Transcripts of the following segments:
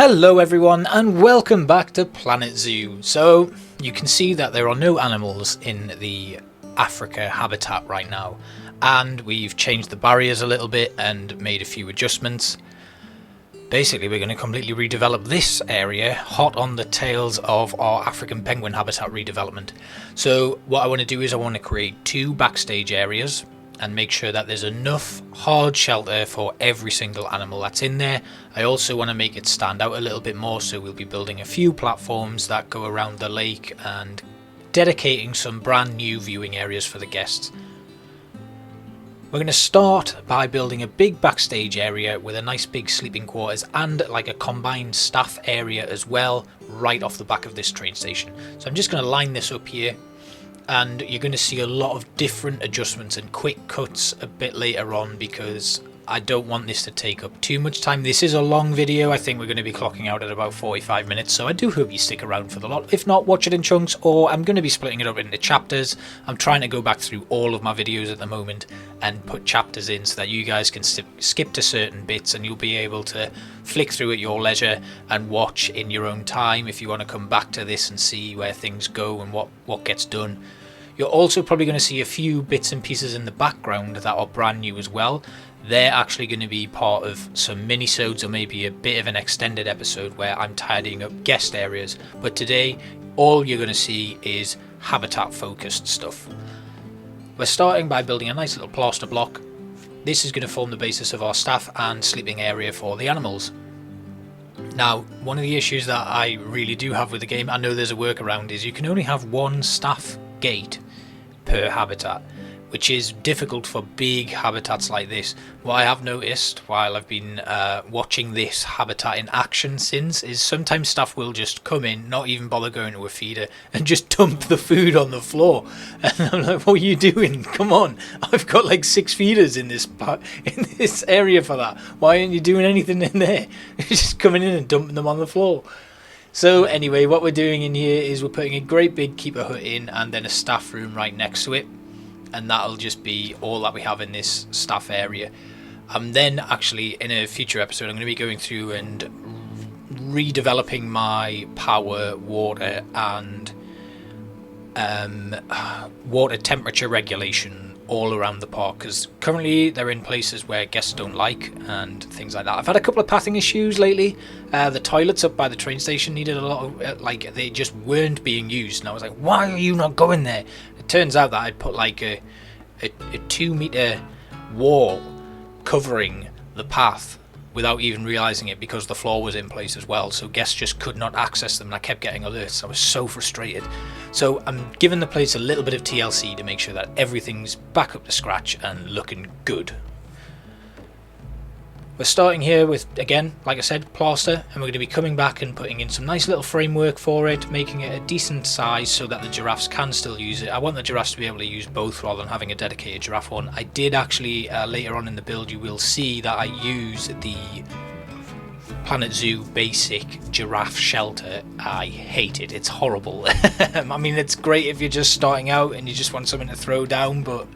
Hello everyone and welcome back to Planet Zoo. So you can see that there are no animals in the Africa habitat right now, and we've changed the barriers a little bit and made a few adjustments. Basically we're going to completely redevelop this area, hot on the tails of our African penguin habitat redevelopment. So what I want to do is I want to create two backstage areas and make sure that there's enough hard shelter for every single animal that's in there. I also want to make it stand out a little bit more, so we'll be building a few platforms that go around the lake and dedicating some brand new viewing areas for the guests. We're going to start by building a big backstage area with a nice big sleeping quarters and like a combined staff area as well, right off the back of this train station. So I'm just going to line this up here, and you're going to see a lot of different adjustments and quick cuts a bit later on because I don't want this to take up too much time. This is a long video. I think we're going to be clocking out at about 45 minutes, so I do hope you stick around for the lot. If not, watch it in chunks, or I'm going to be splitting it up into chapters. I'm trying to go back through all of my videos at the moment and put chapters in so that you guys can skip to certain bits and you'll be able to flick through at your leisure and watch in your own time if you want to come back to this and see where things go and what gets done. You're also probably going to see a few bits and pieces in the background that are brand new as well. They're actually going to be part of some mini-sodes or maybe a bit of an extended episode where I'm tidying up guest areas. But today, all you're going to see is habitat focused stuff. We're starting by building a nice little plaster block. This is going to form the basis of our staff and sleeping area for the animals. Now, one of the issues that I really do have with the game, I know there's a workaround, is you can only have one staff gate per habitat, which is difficult for big habitats like this. What I have noticed while I've been watching this habitat in action since is sometimes staff will just come in, not even bother going to a feeder, and just dump the food on the floor. And I'm like, what are you doing? Come on, I've got like 6 feeders in this area for that. Why aren't you doing anything in there? You're just coming in and dumping them on the floor. So anyway, what we're doing in here is we're putting a great big keeper hut in and then a staff room right next to it. And that'll just be all that we have in this staff area. And then actually in a future episode I'm going to be going through and redeveloping my power, water and water temperature regulation all around the park, because currently they're in places where guests don't like and things like that. I've had a couple of pathing issues lately. The toilets up by the train station needed a lot of they just weren't being used, and I was like, why are you not going there? It turns out that I'd put like a 2-meter wall covering the path without even realizing it, because the floor was in place as well, so guests just could not access them, and I kept getting alerts. I was so frustrated. So I'm giving the place a little bit of TLC to make sure that everything's back up to scratch and looking good. We're starting here with, again, like I said, plaster, and we're going to be coming back and putting in some nice little framework for it, making it a decent size so that the giraffes can still use it. I want the giraffes to be able to use both rather than having a dedicated giraffe one. I did actually, later on in the build, you will see that I use the Planet Zoo basic giraffe shelter. I hate it. It's horrible. I mean, it's great if you're just starting out and you just want something to throw down, but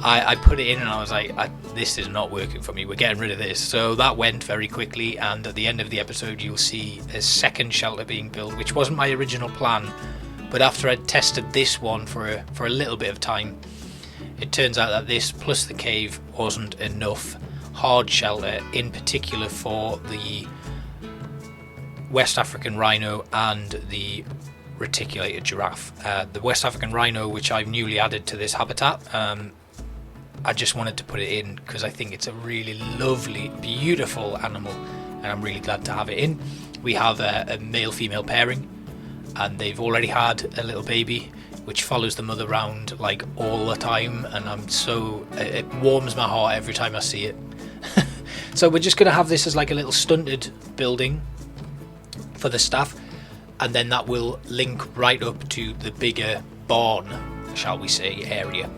I put it in and I was like, this is not working for me, we're getting rid of this. So that went very quickly, and at the end of the episode you'll see a second shelter being built, which wasn't my original plan, but after I'd tested this one for a little bit of time, it turns out that this plus the cave wasn't enough hard shelter, in particular for the West African rhino and the reticulated giraffe. The West African rhino, which I've newly added to this habitat, I just wanted to put it in because I think it's a really lovely, beautiful animal, and I'm really glad to have it in. We have a male-female pairing, and they've already had a little baby which follows the mother around like all the time, and it warms my heart every time I see it. So we're just going to have this as like a little stunted building for the staff, and then that will link right up to the bigger barn, shall we say, area.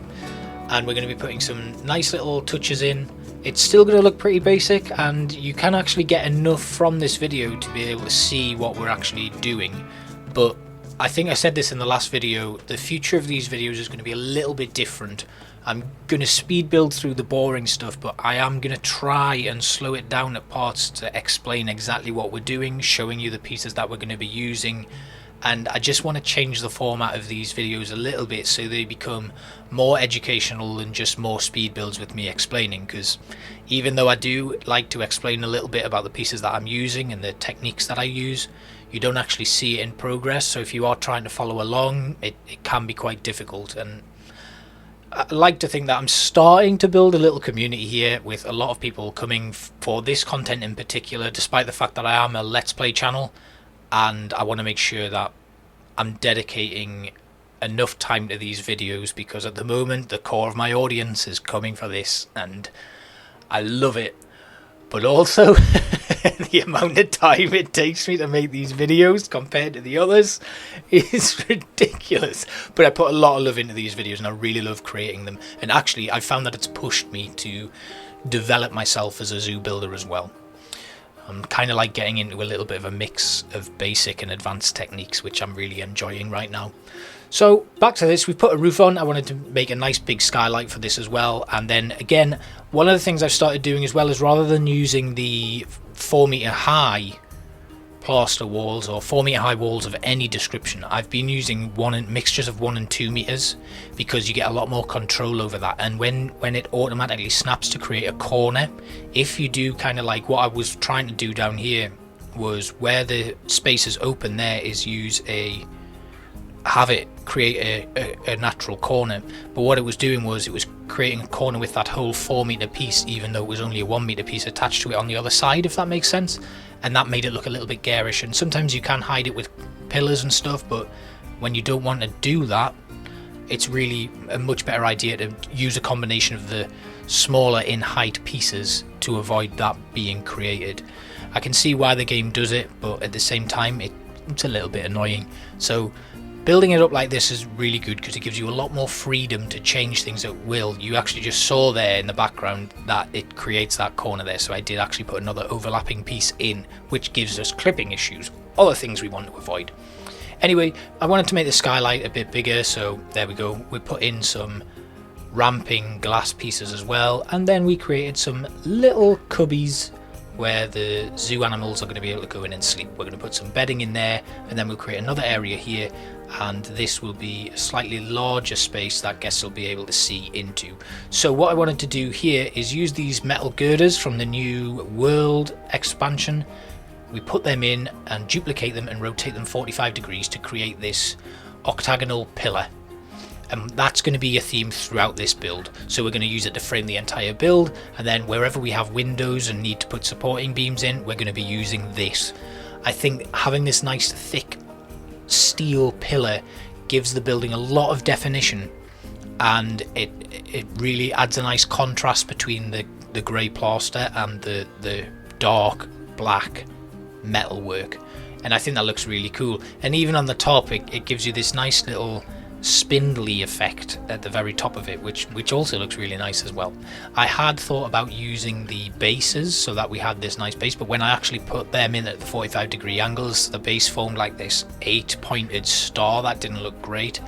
And we're going to be putting some nice little touches in. It's still going to look pretty basic, and you can actually get enough from this video to be able to see what we're actually doing. But I think I said this in the last video, the future of these videos is going to be a little bit different. I'm going to speed build through the boring stuff, but I am going to try and slow it down at parts to explain exactly what we're doing, showing you the pieces that we're going to be using. And I just want to change the format of these videos a little bit so they become more educational than just more speed builds with me explaining, because even though I do like to explain a little bit about the pieces that I'm using and the techniques that I use, you don't actually see it in progress. So if you are trying to follow along, it can be quite difficult. And I like to think that I'm starting to build a little community here with a lot of people coming for this content in particular, despite the fact that I am a Let's Play channel, and I want to make sure that I'm dedicating enough time to these videos, because at the moment the core of my audience is coming for this and I love it. But also the amount of time it takes me to make these videos compared to the others is ridiculous. But I put a lot of love into these videos and I really love creating them. And actually I found that it's pushed me to develop myself as a zoo builder as well. I'm kind of like getting into a little bit of a mix of basic and advanced techniques, which I'm really enjoying right now. So back to this, we've put a roof on. I wanted to make a nice big skylight for this as well. And then again, one of the things I've started doing as well is, rather than using the 4-meter high plaster walls or 4-meter high walls of any description, I've been using mixtures of 1 and 2 meters, because you get a lot more control over that. And when it automatically snaps to create a corner, if you do kind of like what I was trying to do down here, was where the space is open there, is have it create a natural corner. But what it was doing was it was creating a corner with that whole 4-meter piece, even though it was only a 1-meter piece attached to it on the other side, if that makes sense. And that made it look a little bit garish. And sometimes you can hide it with pillars and stuff, but when you don't want to do that, it's really a much better idea to use a combination of the smaller in height pieces to avoid that being created. I can see why the game does it, but at the same time it's a little bit annoying. So building it up like this is really good, because it gives you a lot more freedom to change things at will. You actually just saw there in the background that it creates that corner there, so I did actually put another overlapping piece in, which gives us clipping issues, other things we want to avoid. Anyway, I wanted to make the skylight a bit bigger, so there we go. We put in some ramping glass pieces as well, and then we created some little cubbies where the zoo animals are going to be able to go in and sleep. We're going to put some bedding in there, and then we'll create another area here, and this will be a slightly larger space that guests will be able to see into. So what I wanted to do here is use these metal girders from the new world expansion. We put them in and duplicate them and rotate them 45 degrees to create this octagonal pillar. And that's going to be a theme throughout this build. So we're going to use it to frame the entire build, and then wherever we have windows and need to put supporting beams in, we're going to be using this. I think having this nice thick steel pillar gives the building a lot of definition, and it really adds a nice contrast between the grey plaster and the dark black metalwork, and I think that looks really cool. And even on the top, it gives you this nice little spindly effect at the very top of it, which also looks really nice as well. I had thought about using the bases so that we had this nice base, but when I actually put them in at the 45 degree angles, the base formed like this 8-pointed star. That didn't look great,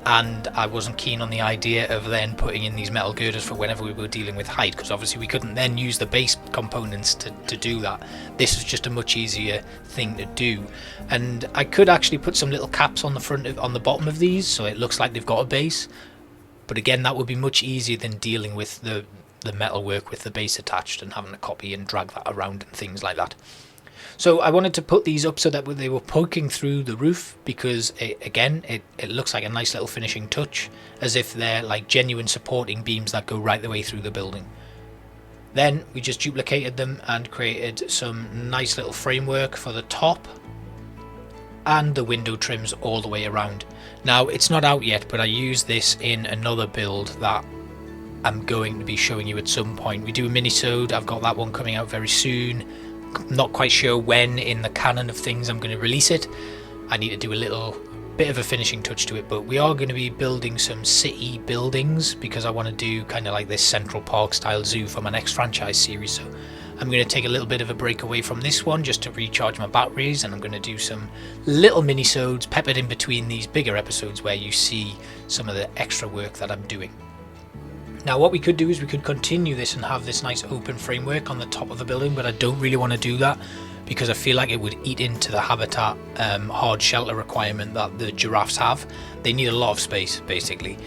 and I wasn't keen on the idea of then putting in these metal girders for whenever we were dealing with height, because obviously we couldn't then use the base components to do that. This is just a much easier thing to do, and I could actually put some little caps on the bottom of these so it looks like they've got a base, but again that would be much easier than dealing with the metal work with the base attached and having to copy and drag that around and things like that. So I wanted to put these up so that they were poking through the roof, because it looks like a nice little finishing touch, as if they're like genuine supporting beams that go right the way through the building. Then we just duplicated them and created some nice little framework for the top and the window trims all the way around. Now it's not out yet, but I use this in another build that I'm going to be showing you at some point. We do a mini-sode, I've got that one coming out very soon. Not quite sure when in the canon of things I'm going to release it. I need to do a little bit of a finishing touch to it, but we are going to be building some city buildings, because I want to do kind of like this Central Park style zoo for my next franchise series. So I'm going to take a little bit of a break away from this one just to recharge my batteries, and I'm going to do some little mini-sodes peppered in between these bigger episodes where you see some of the extra work that I'm doing. Now what we could do is we could continue this and have this nice open framework on the top of the building, but I don't really want to do that because I feel like it would eat into the habitat hard shelter requirement that the giraffes have. They need a lot of space basically,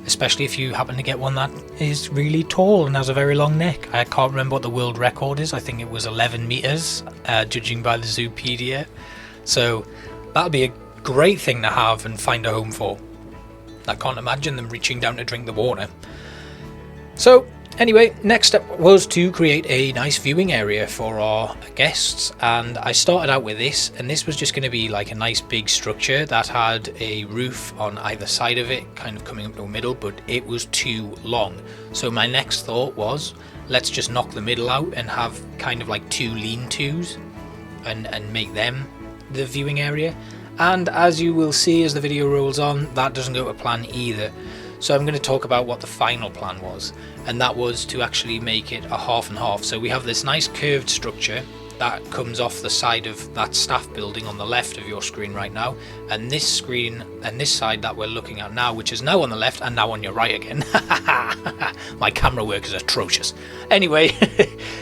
especially if you happen to get one that is really tall and has a very long neck. I can't remember what the world record is. I think it was 11 meters, judging by the Zoopedia. So that'll be a great thing to have and find a home for. I can't imagine them reaching down to drink the water. So anyway, next step was to create a nice viewing area for our guests, and I started out with this, and this was just going to be like a nice big structure that had a roof on either side of it, kind of coming up to the middle, but it was too long. So my next thought was, let's just knock the middle out and have kind of like 2 lean-tos and make them the viewing area. And as you will see as the video rolls on, that doesn't go to plan either. So I'm going to talk about what the final plan was, and that was to actually make it a half and half. So we have this nice curved structure that comes off the side of that staff building on the left of your screen right now, and this screen and this side that we're looking at now, which is now on the left and now on your right again. My camera work is atrocious. Anyway,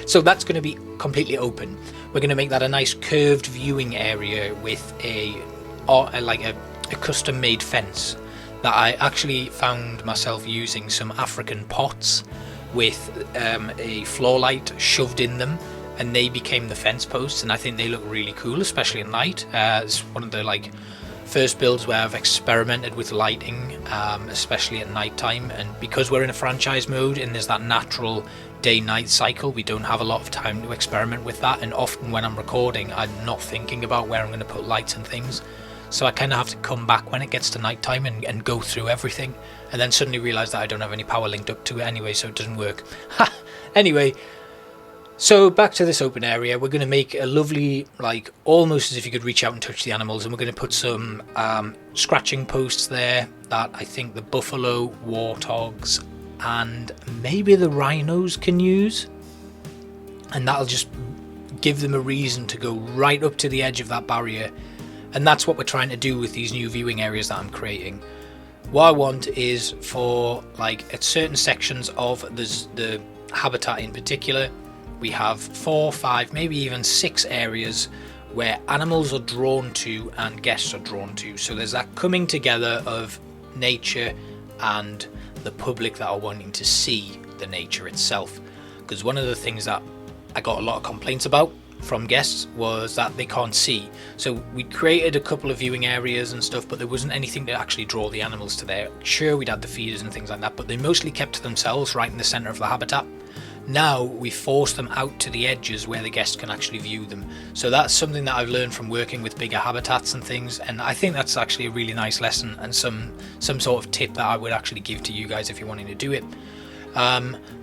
so that's going to be completely open. We're going to make that a nice curved viewing area with a custom made fence that I actually found myself using some African pots with a floor light shoved in them, and they became the fence posts, and I think they look really cool, especially at night. It's one of the first builds where I've experimented with lighting, especially at night time, and because we're in a franchise mode and there's that natural day-night cycle, we don't have a lot of time to experiment with that, and often when I'm recording I'm not thinking about where I'm going to put lights and things. So I kind of have to come back when it gets to night time and go through everything, and then suddenly realise that I don't have any power linked up to it anyway, so it doesn't work. Anyway, so back to this open area. We're going to make a lovely, almost as if you could reach out and touch the animals, and we're going to put some scratching posts there that I think the buffalo, warthogs and maybe the rhinos can use, and that'll just give them a reason to go right up to the edge of that barrier. And that's what we're trying to do with these new viewing areas that I'm creating. What I want is for at certain sections of the habitat in particular, we have 4, 5, maybe even 6 areas where animals are drawn to and guests are drawn to. So there's that coming together of nature and the public that are wanting to see the nature itself. Because one of the things that I got a lot of complaints about from guests was that they can't see. So we created a couple of viewing areas and stuff, but there wasn't anything to actually draw the animals to there. Sure, we'd had the feeders and things like that, but they mostly kept to themselves right in the center of the habitat. Now we force them out to the edges where the guests can actually view them. So that's something that I've learned from working with bigger habitats and things, and I think that's actually a really nice lesson and some sort of tip that I would actually give to you guys if you're wanting to do it.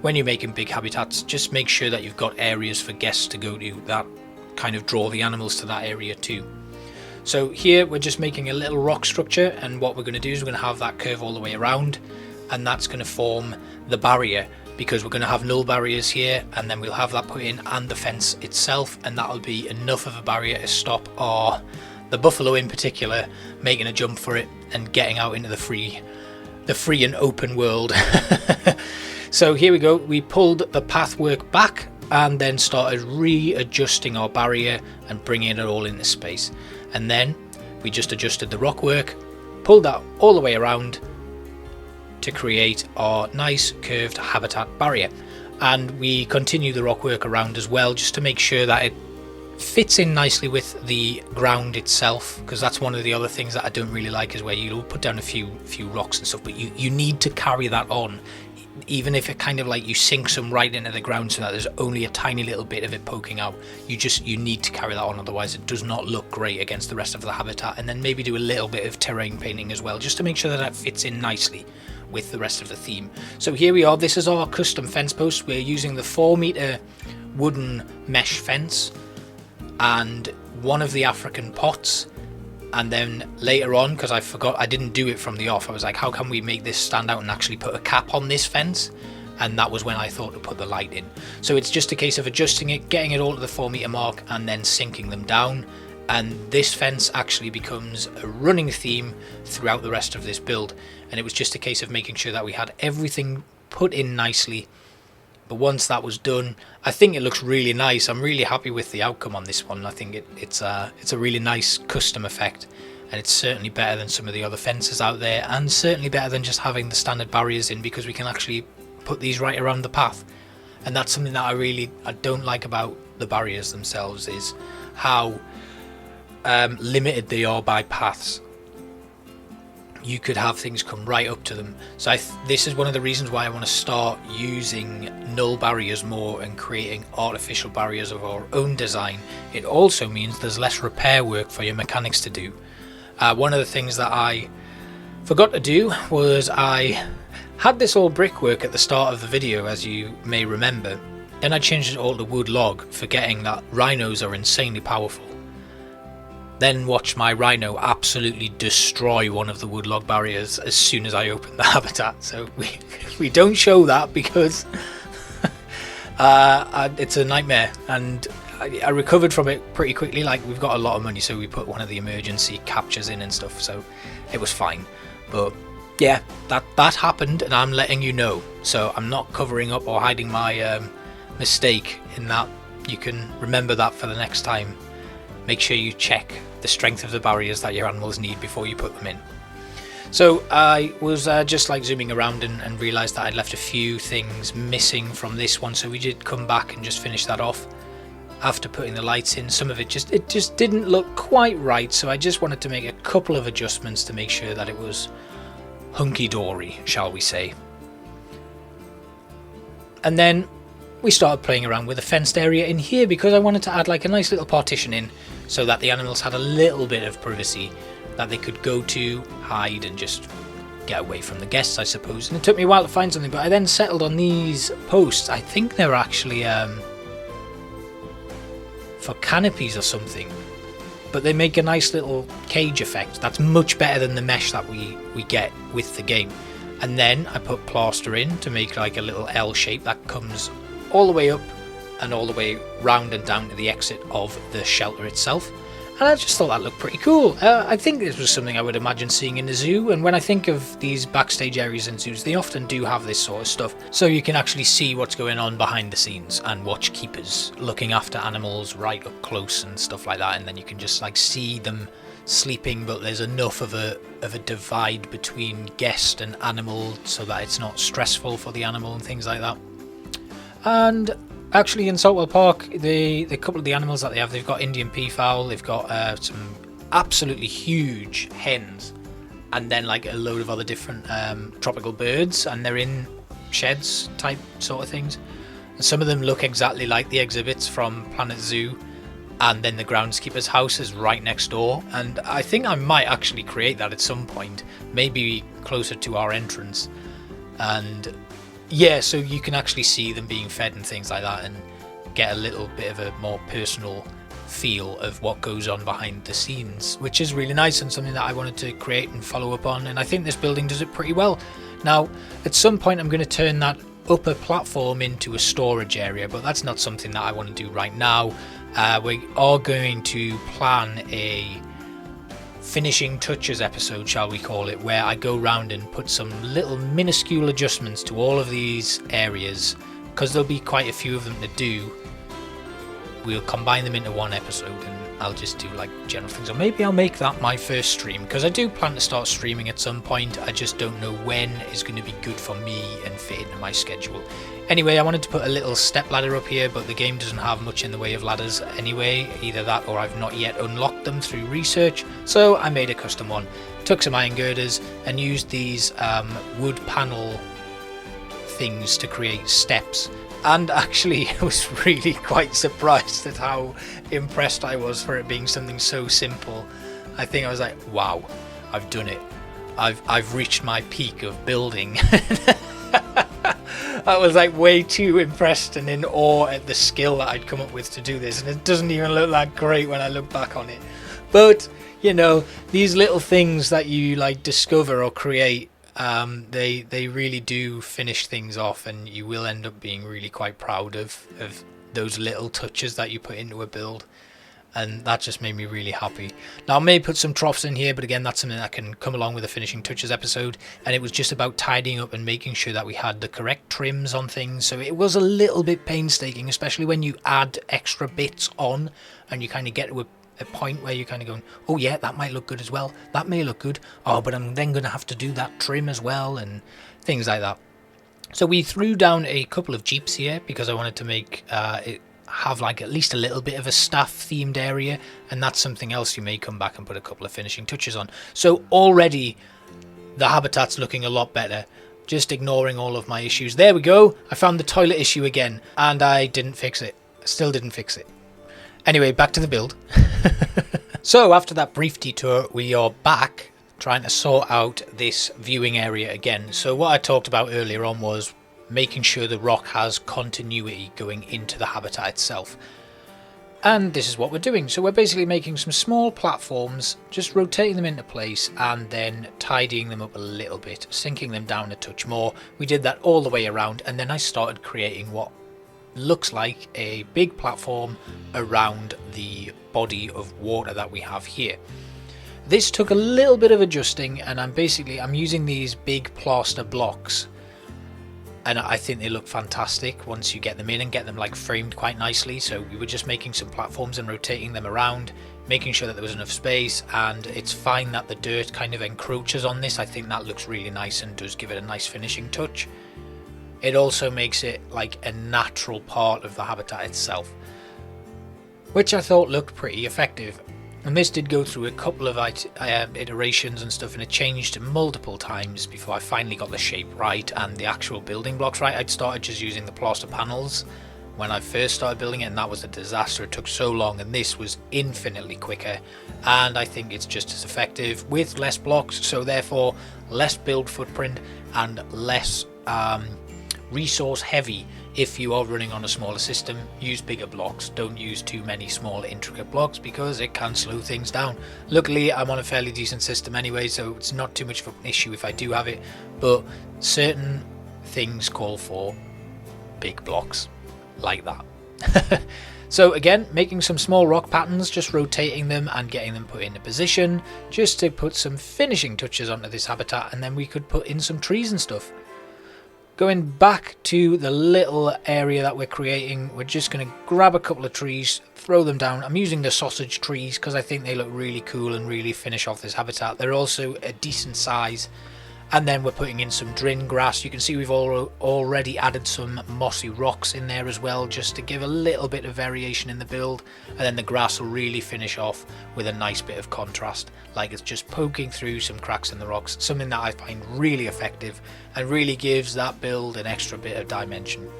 When you're making big habitats, just make sure that you've got areas for guests to go to that kind of draw the animals to that area too. So here we're just making a little rock structure, and what we're going to do is we're going to have that curve all the way around, and that's going to form the barrier, because we're going to have null barriers here, and then we'll have that put in and the fence itself, and that'll be enough of a barrier to stop the buffalo in particular making a jump for it and getting out into the free and open world. So here we go, we pulled the pathwork back and then started readjusting our barrier and bringing it all into space, and then we just adjusted the rock work, pulled that all the way around to create our nice curved habitat barrier. And we continue the rock work around as well, just to make sure that it fits in nicely with the ground itself, because that's one of the other things that I don't really like, is where you'll put down a few rocks and stuff, but you need to carry that on, even if it kind of you sink some right into the ground so that there's only a tiny little bit of it poking out. You need to carry that on, otherwise it does not look great against the rest of the habitat. And then maybe do a little bit of terrain painting as well, just to make sure that that fits in nicely with the rest of the theme. So here we are, this is our custom fence post. We're using the 4-meter wooden mesh fence and one of the African pots, and then later on, because I forgot, I didn't do it from the off, I was like, how can we make this stand out and actually put a cap on this fence? And that was when I thought to put the light in. So it's just a case of adjusting it, getting it all to the 4-meter mark, and then sinking them down, and this fence actually becomes a running theme throughout the rest of this build. And it was just a case of making sure that we had everything put in nicely. But once that was done, I think it looks really nice. I'm really happy with the outcome on this one. I think it's a really nice custom effect, and it's certainly better than some of the other fences out there, and certainly better than just having the standard barriers in, because we can actually put these right around the path. And that's something that I don't like about the barriers themselves, is how limited they are by paths. You could have things come right up to them. So this is one of the reasons why I want to start using null barriers more and creating artificial barriers of our own design. It also means there's less repair work for your mechanics to do. One of the things that I forgot to do was I had this all brickwork at the start of the video, as you may remember. Then I changed it all to wood log, forgetting that rhinos are insanely powerful. Then watched my rhino absolutely destroy one of the woodlog barriers as soon as I opened the habitat. So we don't show that because it's a nightmare, and I recovered from it pretty quickly. Like, we've got a lot of money, so we put one of the emergency captures in and stuff, so it was fine. But yeah, that happened, and I'm letting you know. So I'm not covering up or hiding my mistake, in that you can remember that for the next time. Make sure you check the strength of the barriers that your animals need before you put them in. So I was just like zooming around and realised that I'd left a few things missing from this one, so we did come back and just finish that off after putting the lights in. Some of it just didn't look quite right, so I just wanted to make a couple of adjustments to make sure that it was hunky-dory, shall we say. And then we started playing around with a fenced area in here, because I wanted to add like a nice little partition in, so that the animals had a little bit of privacy that they could go to, hide, and just get away from the guests, I suppose. And it took me a while to find something, but I then settled on these posts. I think they were actually for canopies or something, but they make a nice little cage effect. That's much better than the mesh that we get with the game. And then I put plaster in to make like a little L shape that comes all the way up and all the way round and down to the exit of the shelter itself. And I just thought that looked pretty cool. I think this was something I would imagine seeing in a zoo, and when I think of these backstage areas in zoos, they often do have this sort of stuff, so you can actually see what's going on behind the scenes and watch keepers looking after animals right up close and stuff like that, and then you can just like see them sleeping, but there's enough of a divide between guest and animal so that it's not stressful for the animal and things like that. And actually in Saltwell Park, the couple of the animals that they have, they've got Indian peafowl, they've got some absolutely huge hens, and then like a load of other different tropical birds, and they're in sheds type sort of things. And some of them look exactly like the exhibits from Planet Zoo, and then the groundskeeper's house is right next door, and I think I might actually create that at some point, maybe closer to our entrance. And yeah, so you can actually see them being fed and things like that, and get a little bit of a more personal feel of what goes on behind the scenes, which is really nice and something that I wanted to create and follow up on, and I think this building does it pretty well. Now, at some point I'm going to turn that upper platform into a storage area, but that's not something that I want to do right now. We are going to plan a finishing touches episode, shall we call it, where I go round and put some little minuscule adjustments to all of these areas, because there'll be quite a few of them to do. We'll combine them into one episode, and I'll just do like general things, or maybe I'll make that my first stream, because I do plan to start streaming at some point. I just don't know when is going to be good for me and fit into my schedule. Anyway, I wanted to put a little step ladder up here, but the game doesn't have much in the way of ladders anyway. Either that or I've not yet unlocked them through research, so I made a custom one. Took some iron girders and used these wood panel things to create steps. And actually I was really quite surprised at how impressed I was for it being something so simple. I think I was like, wow, I've done it. I've reached my peak of building. I was like way too impressed and in awe at the skill that I'd come up with to do this, and it doesn't even look that great when I look back on it. But you know, these little things that you like discover or create, they really do finish things off, and you will end up being really quite proud of those little touches that you put into a build. and that just made me really happy. Now I may put some troughs in here, but again, that's something that can come along with the finishing touches episode, and it was just about tidying up and making sure that we had the correct trims on things. So it was a little bit painstaking, especially when you add extra bits on and you kind of get to a point where you're kind of going, oh yeah, that might look good as well, that may look good, oh but I'm then going to have to do that trim as well, and things like that. So we threw down a couple of jeeps here because I wanted to make it have like at least a little bit of a staff themed area, and that's something else you may come back and put a couple of finishing touches on. So already the habitat's looking a lot better, just ignoring all of my issues. There we go, I found the toilet issue again and I didn't fix it, still didn't fix it. Anyway, back to the build. So after that brief detour, we are back trying to sort out this viewing area again. So what I talked about earlier on was making sure the rock has continuity going into the habitat itself. And this is what we're doing. So we're basically making some small platforms, just rotating them into place and then tidying them up a little bit, sinking them down a touch more. We did that all the way around, and then I started creating what looks like a big platform around the body of water that we have here. This took a little bit of adjusting, and I'm using these big plaster blocks, and I think they look fantastic once you get them in and get them like framed quite nicely. So we were just making some platforms and rotating them around, making sure that there was enough space, and it's fine that the dirt kind of encroaches on this. I think that looks really nice and does give it a nice finishing touch. It also makes it like a natural part of the habitat itself, which I thought looked pretty effective. And this did go through a couple of iterations and stuff, and it changed multiple times before I finally got the shape right and the actual building blocks right. I'd started just using the plaster panels when I first started building it, and that was a disaster. It took so long, and this was infinitely quicker, and I think it's just as effective with less blocks, so therefore less build footprint and less resource heavy. If you are running on a smaller system, use bigger blocks. Don't use too many small intricate blocks because it can slow things down. Luckily I'm on a fairly decent system anyway, so it's not too much of an issue if I do have it, but certain things call for big blocks like that. So again, making some small rock patterns, just rotating them and getting them put into position just to put some finishing touches onto this habitat, and then we could put in some trees and stuff. Going back to the little area that we're creating, we're just going to grab a couple of trees, throw them down. I'm using the sausage trees because I think they look really cool and really finish off this habitat. They're also a decent size. And then we're putting in some drin grass. You can see we've already added some mossy rocks in there as well, just to give a little bit of variation in the build. And then the grass will really finish off with a nice bit of contrast, like it's just poking through some cracks in the rocks, something that I find really effective and really gives that build an extra bit of dimension.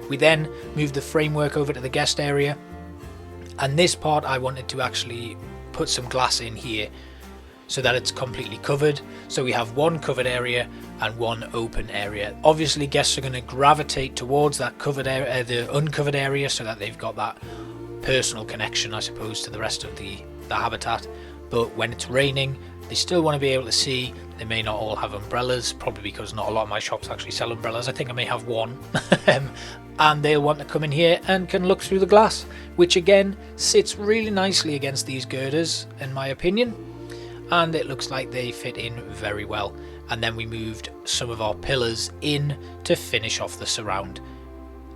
We then moved the framework over to the guest area, and this part I wanted to actually put some glass in here so that it's completely covered. So we have one covered area and one open area. Obviously guests are going to gravitate towards that covered area, the uncovered area, so that they've got that personal connection, I suppose, to the rest of the habitat. But when it's raining, they still want to be able to see. They may not all have umbrellas, probably because not a lot of my shops actually sell umbrellas. I think I may have one. And they'll want to come in here and can look through the glass, which again sits really nicely against these girders in my opinion, and it looks like they fit in very well. And then we moved some of our pillars in to finish off the surround.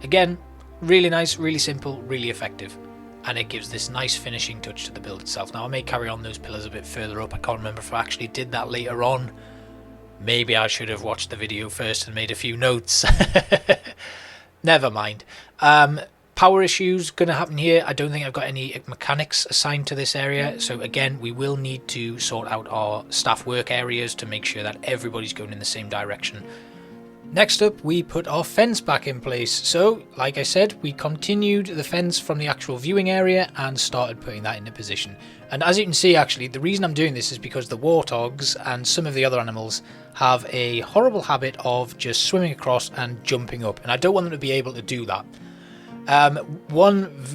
Again, really nice, really simple, really effective, and it gives this nice finishing touch to the build itself. Now I may carry on those pillars a bit further up. I can't remember if I actually did that later on. Maybe I should have watched the video first and made a few notes. Never mind. Power issues going to happen here. I don't think I've got any mechanics assigned to this area, so again we will need to sort out our staff work areas to make sure that everybody's going in the same direction. Next up, we put our fence back in place. So like I said, we continued the fence from the actual viewing area and started putting that into position. And as you can see, actually the reason I'm doing this is because the warthogs and some of the other animals have a horrible habit of just swimming across and jumping up, and I don't want them to be able to do that.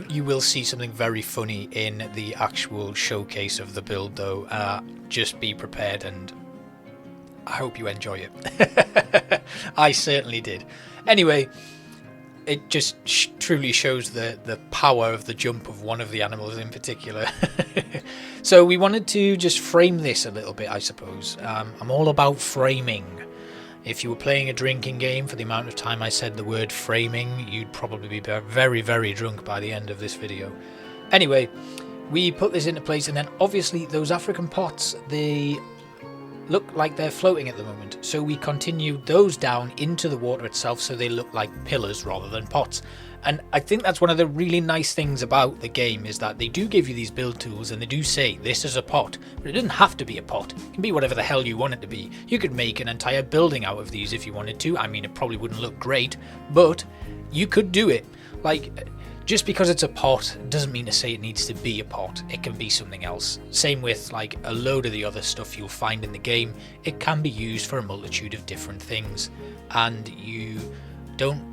You will see something very funny in the actual showcase of the build though. Just be prepared, and I hope you enjoy it. I certainly did. Anyway, it just truly shows the power of the jump of one of the animals in particular. So we wanted to just frame this a little bit, I suppose. I'm all about framing. If you were playing a drinking game for the amount of time I said the word framing, you'd probably be very, very drunk by the end of this video. Anyway, we put this into place, and then obviously those African pots, they look like they're floating at the moment. So we continued those down into the water itself so they look like pillars rather than pots. And I think that's one of the really nice things about the game, is that they do give you these build tools and they do say this is a pot, but it doesn't have to be a pot. It can be whatever the hell you want it to be. You could make an entire building out of these if you wanted to. I mean, it probably wouldn't look great, but you could do it. Like, just because it's a pot doesn't mean to say it needs to be a pot. It can be something else. Same with like a load of the other stuff you'll find in the game. It can be used for a multitude of different things, and you don't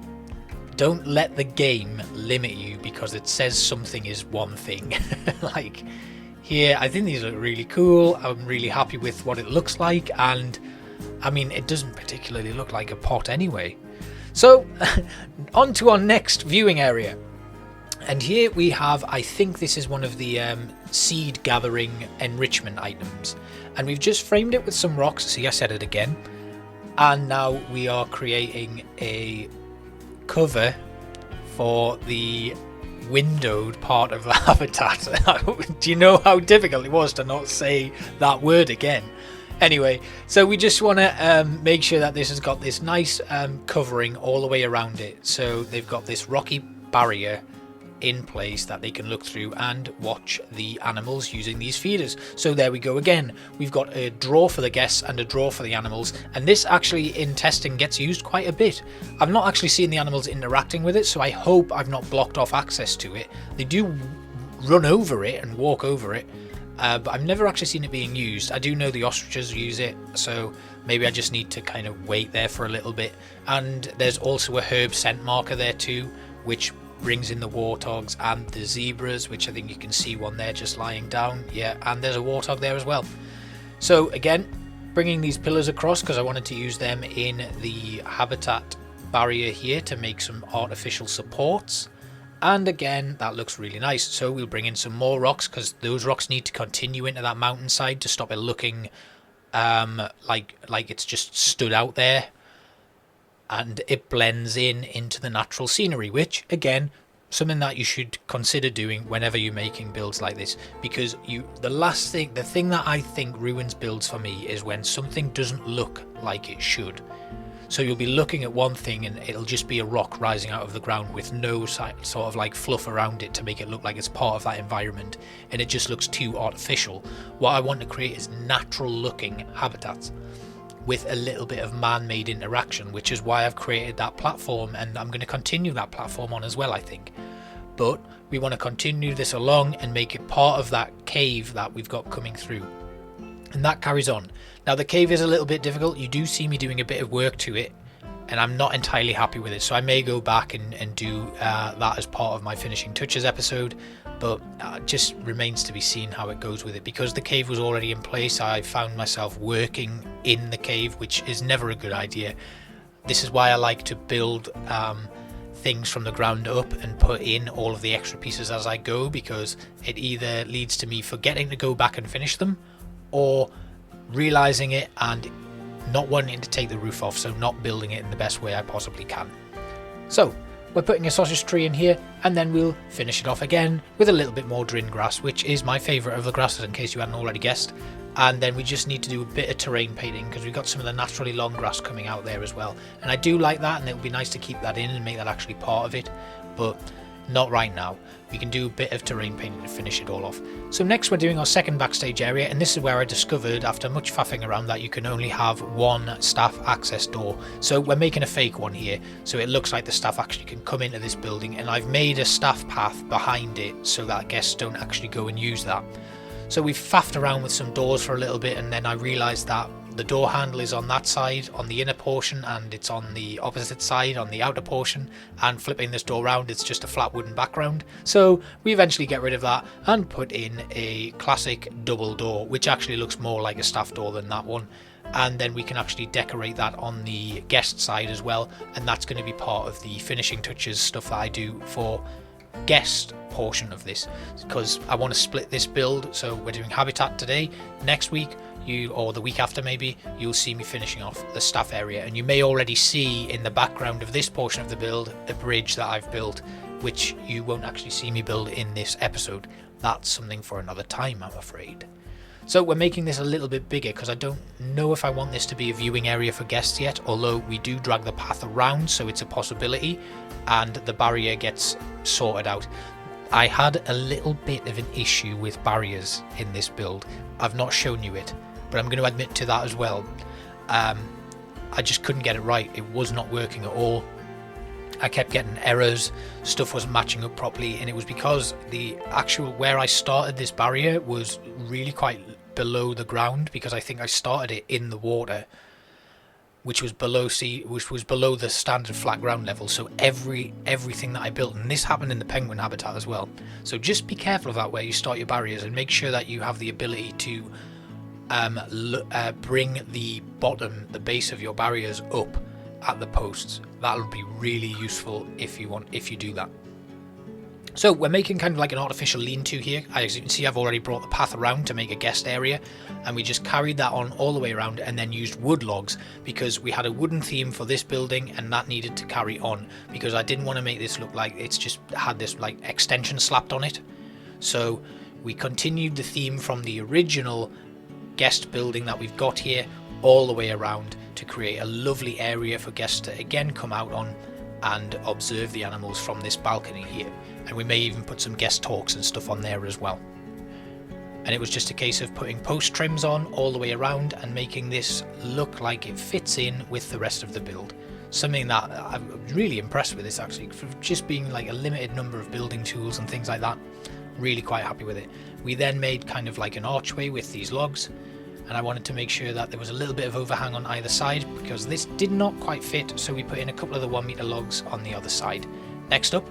let the game limit you because it says something is one thing. Like here, I think these look really cool. I'm really happy with what it looks like, and I mean, it doesn't particularly look like a pot anyway. So on to our next viewing area. And here we have, I think this is one of the seed gathering enrichment items. And we've just framed it with some rocks. See, I said it again. And now we are creating a cover for the windowed part of the habitat. Do you know how difficult it was to not say that word again? Anyway, so we just want to make sure that this has got this nice covering all the way around it. So they've got this rocky barrier in place that they can look through and watch the animals using these feeders. So there we go again. We've got a draw for the guests and a draw for the animals, and this actually in testing gets used quite a bit. I've not actually seen the animals interacting with it, so I hope I've not blocked off access to it. They do run over it and walk over it, but I've never actually seen it being used. I do know the ostriches use it, so maybe I just need to kind of wait there for a little bit. And there's also a herb scent marker there too, which brings in the warthogs and the zebras, which I think you can see one there just lying down. Yeah, and there's a warthog there as well. So again, bringing these pillars across because I wanted to use them in the habitat barrier here to make some artificial supports. And again, that looks really nice. So we'll bring in some more rocks because those rocks need to continue into that mountainside to stop it looking like it's just stood out there. And it blends into the natural scenery, which again, something that you should consider doing whenever you're making builds like this, because the thing that I think ruins builds for me is when something doesn't look like it should. So you'll be looking at one thing and it'll just be a rock rising out of the ground with no sort of like fluff around it to make it look like it's part of that environment, and it just looks too artificial. What I want to create is natural looking habitats with a little bit of man-made interaction, which is why I've created that platform, and I'm going to continue that platform on as well, I think. But we want to continue this along and make it part of that cave that we've got coming through, and that carries on. Now the cave is a little bit difficult. You do see me doing a bit of work to it, and I'm not entirely happy with it, so I may go back and do that as part of my finishing touches episode, but it just remains to be seen how it goes with it. Because the cave was already in place, I found myself working in the cave, which is never a good idea. This is why I like to build things from the ground up and put in all of the extra pieces as I go, because it either leads to me forgetting to go back and finish them, or realizing it and not wanting to take the roof off, so not building it in the best way I possibly can. So we're putting a sausage tree in here, and then we'll finish it off again with a little bit more drin grass, which is my favourite of the grasses in case you hadn't already guessed. And then we just need to do a bit of terrain painting because we've got some of the naturally long grass coming out there as well, and I do like that, and it would be nice to keep that in and make that actually part of it, but not right now. We can do a bit of terrain painting to finish it all off. So next we're doing our second backstage area, and this is where I discovered after much faffing around that you can only have one staff access door. So we're making a fake one here, so it looks like the staff actually can come into this building, and I've made a staff path behind it so that guests don't actually go and use that. So we've faffed around with some doors for a little bit, and then I realised that the door handle is on that side, on the inner portion, and it's on the opposite side, on the outer portion, and flipping this door around, it's just a flat wooden background. So we eventually get rid of that and put in a classic double door, which actually looks more like a staff door than that one. and then we can actually decorate that on the guest side as well, and that's going to be part of the finishing touches stuff that I do for guest portion of this, because I want to split this build. So we're doing habitat today. Next week, or the week after maybe, you'll see me finishing off the staff area, and you may already see in the background of this portion of the build a bridge that I've built, which you won't actually see me build in this episode. That's something for another time, I'm afraid. So we're making this a little bit bigger because I don't know if I want this to be a viewing area for guests yet, although we do drag the path around, so it's a possibility, and the barrier gets sorted out. I had a little bit of an issue with barriers in this build. I've not shown you it, but I'm going to admit to that as well. I just couldn't get it right. It was not working at all. I kept getting errors, stuff wasn't matching up properly, and it was because the actual where I started this barrier was really quite below the ground, because I think I started it in the water, which was below the standard flat ground level. So everything that I built, and this happened in the penguin habitat as well, so just be careful of that where you start your barriers, and make sure that you have the ability to bring the base of your barriers up at the posts. That'll be really useful if you do that. So we're making kind of like an artificial lean-to here. As you can see, I've already brought the path around to make a guest area, and we just carried that on all the way around, and then used wood logs because we had a wooden theme for this building, and that needed to carry on because I didn't want to make this look like it's just had this like extension slapped on it. So we continued the theme from the original guest building that we've got here all the way around to create a lovely area for guests to again come out on and observe the animals from this balcony here. And we may even put some guest talks and stuff on there as well. And it was just a case of putting post trims on all the way around and making this look like it fits in with the rest of the build. Something that I'm really impressed with this actually, for just being like a limited number of building tools and things like that. Really quite happy with it. We then made kind of like an archway with these logs, and I wanted to make sure that there was a little bit of overhang on either side because this did not quite fit, so we put in a couple of the 1 meter logs on the other side. Next up,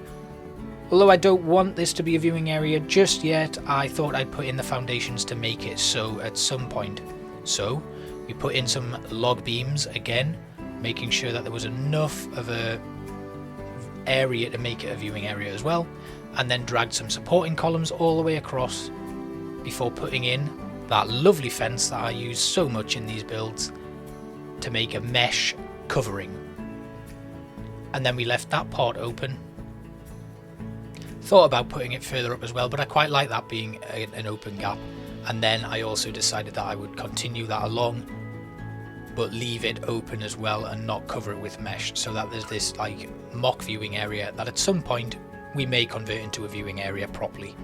although I don't want this to be a viewing area just yet, I thought I'd put in the foundations to make it so at some point. So we put in some log beams again, making sure that there was enough of a area to make it a viewing area as well, and then dragged some supporting columns all the way across before putting in that lovely fence that I use so much in these builds to make a mesh covering. And then we left that part open. Thought about putting it further up as well, but I quite like that being an open gap. And then I also decided that I would continue that along, but leave it open as well and not cover it with mesh, so that there's this like mock viewing area that at some point we may convert into a viewing area properly.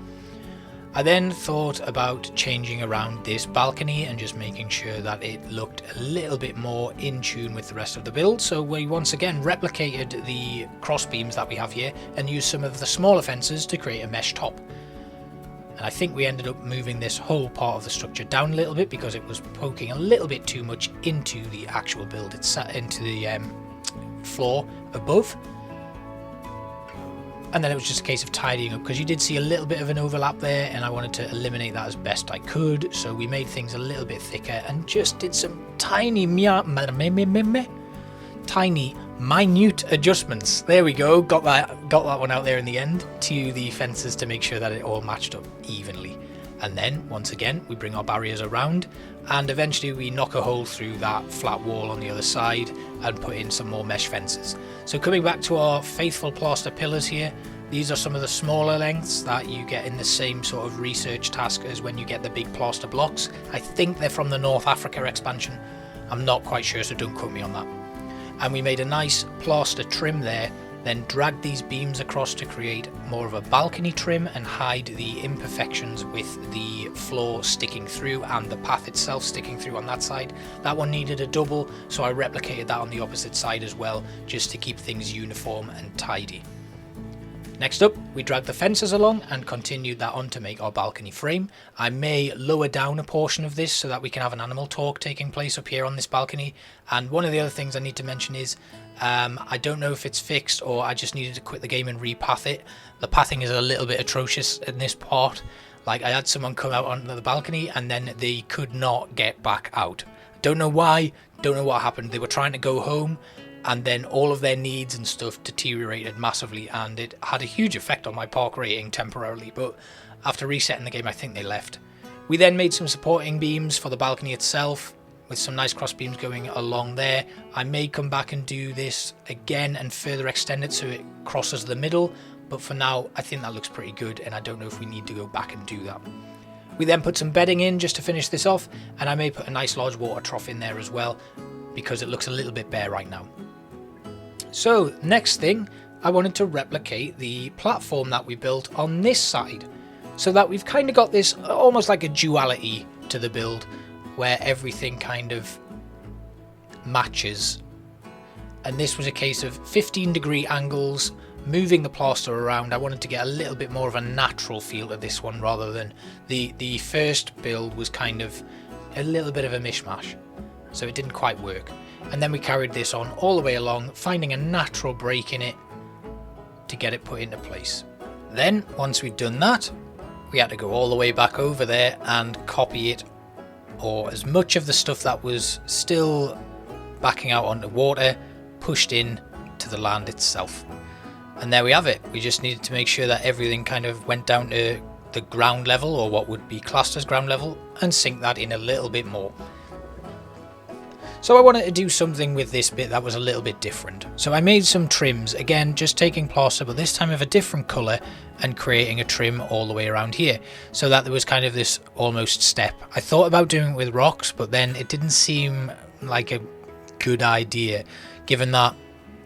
I then thought about changing around this balcony and just making sure that it looked a little bit more in tune with the rest of the build, so we once again replicated the cross beams that we have here and used some of the smaller fences to create a mesh top. And I think we ended up moving this whole part of the structure down a little bit because it was poking a little bit too much into the actual build itself, into the floor above. And then it was just a case of tidying up because you did see a little bit of an overlap there, and I wanted to eliminate that as best I could. So we made things a little bit thicker and just did some tiny minute adjustments. There we go, got that one out there in the end to the fences to make sure that it all matched up evenly. And then once again we bring our barriers around, and eventually we knock a hole through that flat wall on the other side and put in some more mesh fences. So coming back to our faithful plaster pillars here, these are some of the smaller lengths that you get in the same sort of research task as when you get the big plaster blocks. I think they're from the North Africa expansion, I'm not quite sure, so don't quote me on that. And we made a nice plaster trim there, then dragged these beams across to create more of a balcony trim and hide the imperfections with the floor sticking through and the path itself sticking through on that side. That one needed a double, so I replicated that on the opposite side as well, just to keep things uniform and tidy. Next up, we dragged the fences along and continued that on to make our balcony frame. I may lower down a portion of this so that we can have an animal talk taking place up here on this balcony. And one of the other things I need to mention is I don't know if it's fixed or I just needed to quit the game and repath it. The pathing is a little bit atrocious in this part. Like, I had someone come out onto the balcony and then they could not get back out. Don't know why, don't know what happened. They were trying to go home, and then all of their needs and stuff deteriorated massively, and it had a huge effect on my park rating temporarily, but after resetting the game I think they left. We then made some supporting beams for the balcony itself, with some nice cross beams going along there. I may come back and do this again and further extend it so it crosses the middle, but for now I think that looks pretty good, and I don't know if we need to go back and do that. We then put some bedding in just to finish this off, and I may put a nice large water trough in there as well, because it looks a little bit bare right now. So next thing, I wanted to replicate the platform that we built on this side, so that we've kind of got this almost like a duality to the build, where everything kind of matches. And this was a case of 15-degree angles, moving the plaster around. I wanted to get a little bit more of a natural feel to this one, rather than the first build was kind of a little bit of a mishmash, so it didn't quite work. And then we carried this on all the way along, finding a natural break in it to get it put into place. Then once we'd done that, we had to go all the way back over there and copy it, or as much of the stuff that was still backing out onto water pushed in to the land itself. And there we have it. We just needed to make sure that everything kind of went down to the ground level, or what would be classed as ground level, and sink that in a little bit more. So I wanted to do something with this bit that was a little bit different. So I made some trims, again just taking plaster but this time of a different colour, and creating a trim all the way around here, so that there was kind of this almost step. I thought about doing it with rocks, but then it didn't seem like a good idea, given that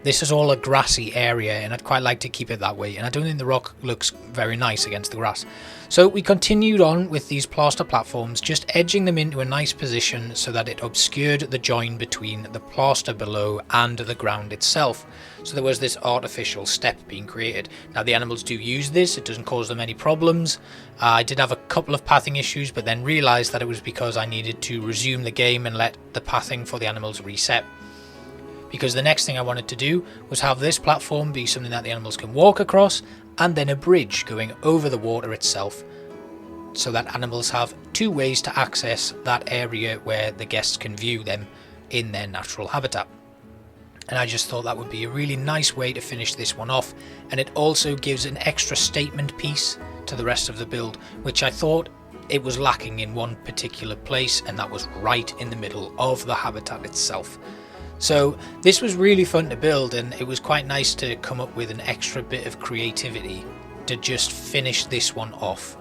this is all a grassy area and I'd quite like to keep it that way, and I don't think the rock looks very nice against the grass. So we continued on with these plaster platforms, just edging them into a nice position so that it obscured the join between the plaster below and the ground itself. So there was this artificial step being created. Now the animals do use this, it doesn't cause them any problems. I did have a couple of pathing issues, but then realised that it was because I needed to resume the game and let the pathing for the animals reset. Because the next thing I wanted to do was have this platform be something that the animals can walk across, and then a bridge going over the water itself, so that animals have two ways to access that area where the guests can view them in their natural habitat. And I just thought that would be a really nice way to finish this one off, and it also gives an extra statement piece to the rest of the build, which I thought it was lacking in one particular place, and that was right in the middle of the habitat itself. So this was really fun to build, and it was quite nice to come up with an extra bit of creativity to just finish this one off.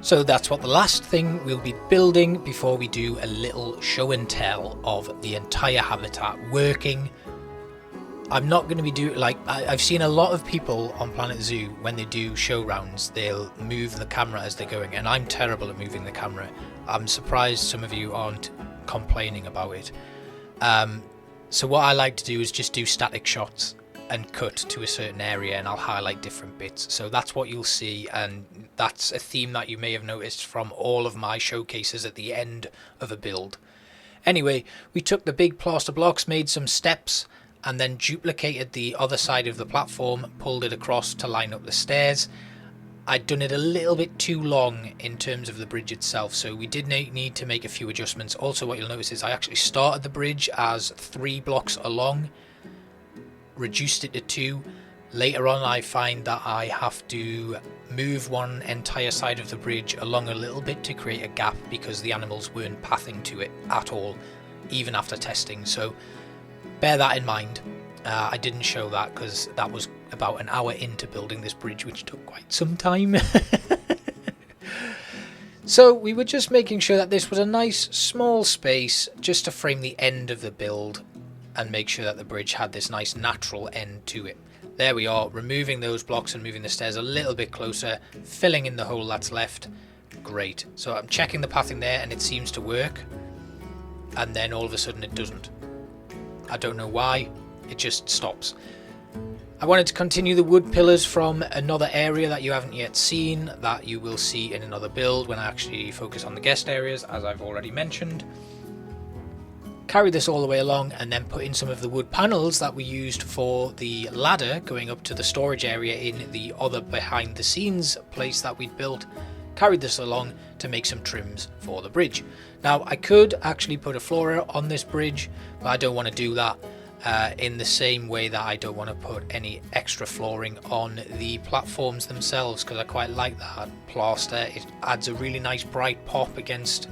So that's what the last thing we'll be building before we do a little show and tell of the entire habitat working. I'm not going to be doing, like, I've seen a lot of people on Planet Zoo, when they do show rounds, they'll move the camera as they're going, and I'm terrible at moving the camera. I'm surprised some of you aren't complaining about it. So what I like to do is just do static shots and cut to a certain area, and I'll highlight different bits. So that's what you'll see, and that's a theme that you may have noticed from all of my showcases at the end of a build. Anyway, we took the big plaster blocks, made some steps, and then duplicated the other side of the platform, pulled it across to line up the stairs. I'd done it a little bit too long in terms of the bridge itself, so we did need to make a few adjustments. Also, what you'll notice is I actually started the bridge as 3 blocks along, reduced it to 2. Later on I find that I have to move one entire side of the bridge along a little bit to create a gap, because the animals weren't pathing to it at all, even after testing. So bear that in mind. I didn't show that because that was about an hour into building this bridge, which took quite some time. So we were just making sure that this was a nice small space just to frame the end of the build and make sure that the bridge had this nice natural end to it. There we are, removing those blocks and moving the stairs a little bit closer, filling in the hole that's left. Great. So I'm checking the pathing there and it seems to work, and then all of a sudden it doesn't. I don't know why, it just stops. I wanted to continue the wood pillars from another area that you haven't yet seen, that you will see in another build when I actually focus on the guest areas, as I've already mentioned. Carry this all the way along and then put in some of the wood panels that we used for the ladder going up to the storage area in the other behind the scenes place that we'd built. carried this along to make some trims for the bridge. Now I could actually put a flora on this bridge, but I don't want to do that, in the same way that I don't want to put any extra flooring on the platforms themselves, because I quite like that plaster. It adds a really nice bright pop against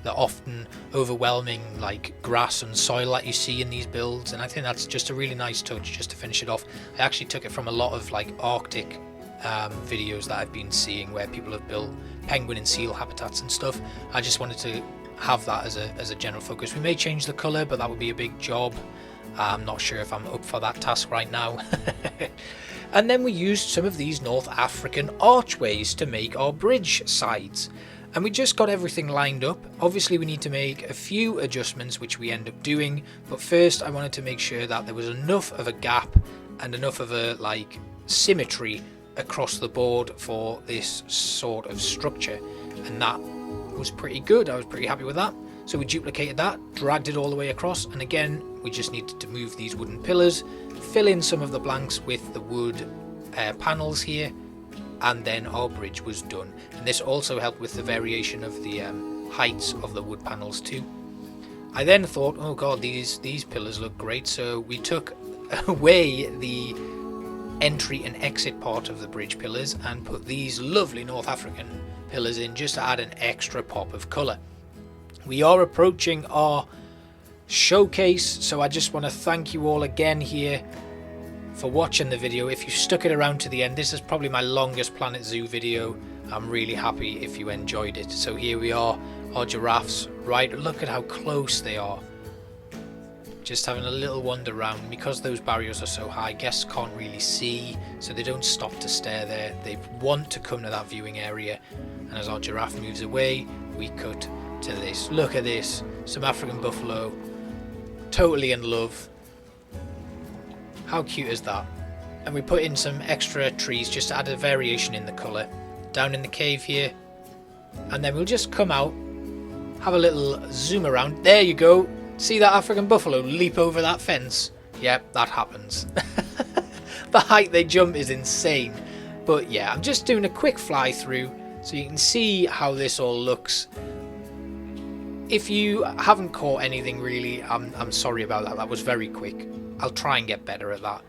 the often overwhelming like grass and soil that you see in these builds, and I think that's just a really nice touch just to finish it off. I actually took it from a lot of like Arctic videos that I've been seeing where people have built penguin and seal habitats and stuff. I just wanted to have that as a general focus. We may change the colour, but that would be a big job. I'm not sure if I'm up for that task right now. And then we used some of these North African archways to make our bridge sides, and we just got everything lined up. Obviously we need to make a few adjustments, which we end up doing, but first I wanted to make sure that there was enough of a gap and enough of a like symmetry across the board for this sort of structure, and that was pretty good. I was pretty happy with that. So we duplicated that, dragged it all the way across, and again we just needed to move these wooden pillars, fill in some of the blanks with the wood panels here, and then our bridge was done. And this also helped with the variation of the heights of the wood panels too. I then thought, oh god, these pillars look great, so we took away the entry and exit part of the bridge pillars and put these lovely North African pillars in just to add an extra pop of colour. We are approaching our showcase, so I just want to thank you all again here for watching the video. If you stuck it around to the end, this is probably my longest Planet Zoo video. I'm really happy if you enjoyed it. So here we are, our giraffes, right, look at how close they are. Just having a little wander around. Because those barriers are so high, guests can't really see, so they don't stop to stare there. They want to come to that viewing area, and as our giraffe moves away, we cut to this. Look at this, some African buffalo, totally in love. How cute is that? And we put in some extra trees just to add a variation in the colour down in the cave here, and then we'll just come out, have a little zoom around. There you go. See that African buffalo leap over that fence? Yep, that happens. The height they jump is insane. But yeah, I'm just doing a quick fly through so you can see how this all looks. If you haven't caught anything really, I'm sorry about that. That was very quick. I'll try and get better at that.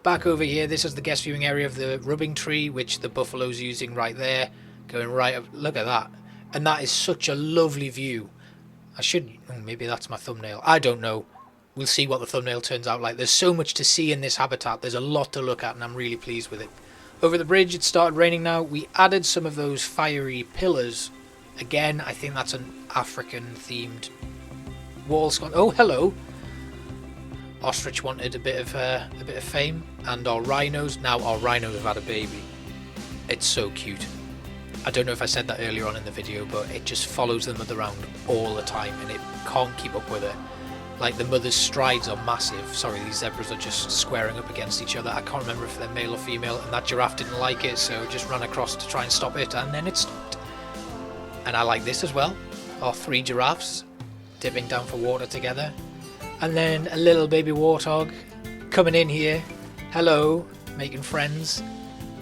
Back over here, this is the guest viewing area of the rubbing tree, which the buffalo's using right there. Going right up, look at that. And that is such a lovely view. I should, maybe that's my thumbnail, I don't know. We'll see what the thumbnail turns out like. There's so much to see in this habitat, there's a lot to look at, and I'm really pleased with it. Over the bridge, it started raining now. We added some of those fiery pillars. Again, I think that's an African themed wall sconce. Oh, hello. Ostrich wanted a bit of fame, and our rhinos. Now our rhinos have had a baby. It's so cute. I don't know if I said that earlier on in the video, but it just follows the mother around all the time and it can't keep up with her. Like, the mother's strides are massive. Sorry, these zebras are just squaring up against each other. I can't remember if they're male or female, and that giraffe didn't like it, so just ran across to try and stop it, and then it stopped. And I like this as well. Our 3 giraffes dipping down for water together. And then a little baby warthog coming in here. Hello, making friends.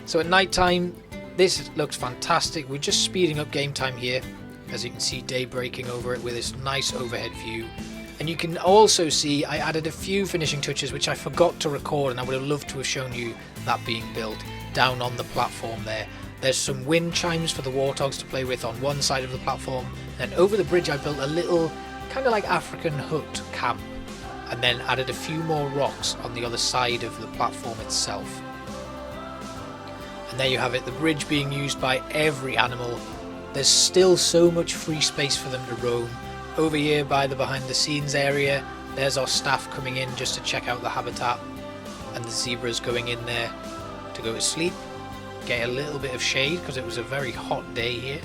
So at night time, this looks fantastic. We're just speeding up game time here. As you can see, day breaking over it with this nice overhead view. And you can also see I added a few finishing touches which I forgot to record, and I would have loved to have shown you that being built down on the platform there. There's some wind chimes for the warthogs to play with on one side of the platform. Then over the bridge I built a little kind of like African hut camp, and then added a few more rocks on the other side of the platform itself. And there you have it, the bridge being used by every animal. There's still so much free space for them to roam. Over here by the behind the scenes area, there's our staff coming in just to check out the habitat, and the zebras going in there to go to sleep, get a little bit of shade because it was a very hot day here.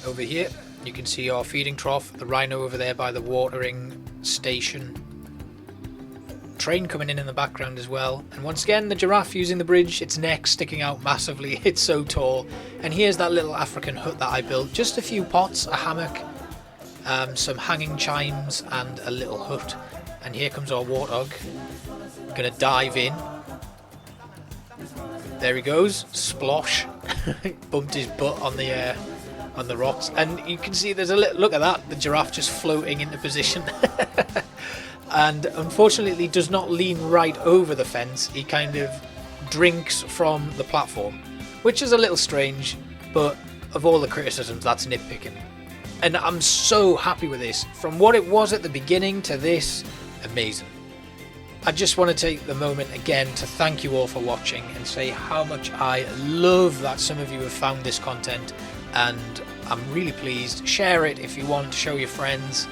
Over here you can see our feeding trough, the rhino over there by the watering station. Train coming in the background as well, and once again the giraffe using the bridge, its neck sticking out massively, it's so tall. And here's that little African hut that I built, just a few pots, a hammock, some hanging chimes and a little hut. And here comes our warthog, gonna dive in. There he goes, splosh. bumped his butt on the rocks, and you can see there's a little look at that, the giraffe just floating into position. And unfortunately does not lean right over the fence. He kind of drinks from the platform, which is a little strange, but of all the criticisms, that's nitpicking. And I'm so happy with this. From what it was at the beginning to this, amazing. I just want to take the moment again to thank you all for watching and say how much I love that some of you have found this content, and I'm really pleased. Share it if you want, show your friends,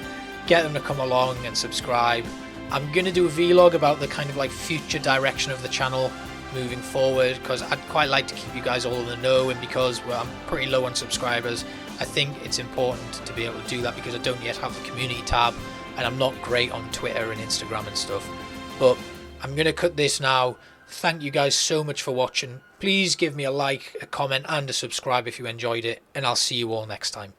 get them to come along and subscribe. I'm going to do a vlog about the kind of like future direction of the channel moving forward, because I'd quite like to keep you guys all in the know, and because I'm pretty low on subscribers, I think it's important to be able to do that, because I don't yet have the community tab and I'm not great on Twitter and Instagram and stuff. But I'm going to cut this now. Thank you guys so much for watching. Please give me a like, a comment and a subscribe if you enjoyed it, and I'll see you all next time.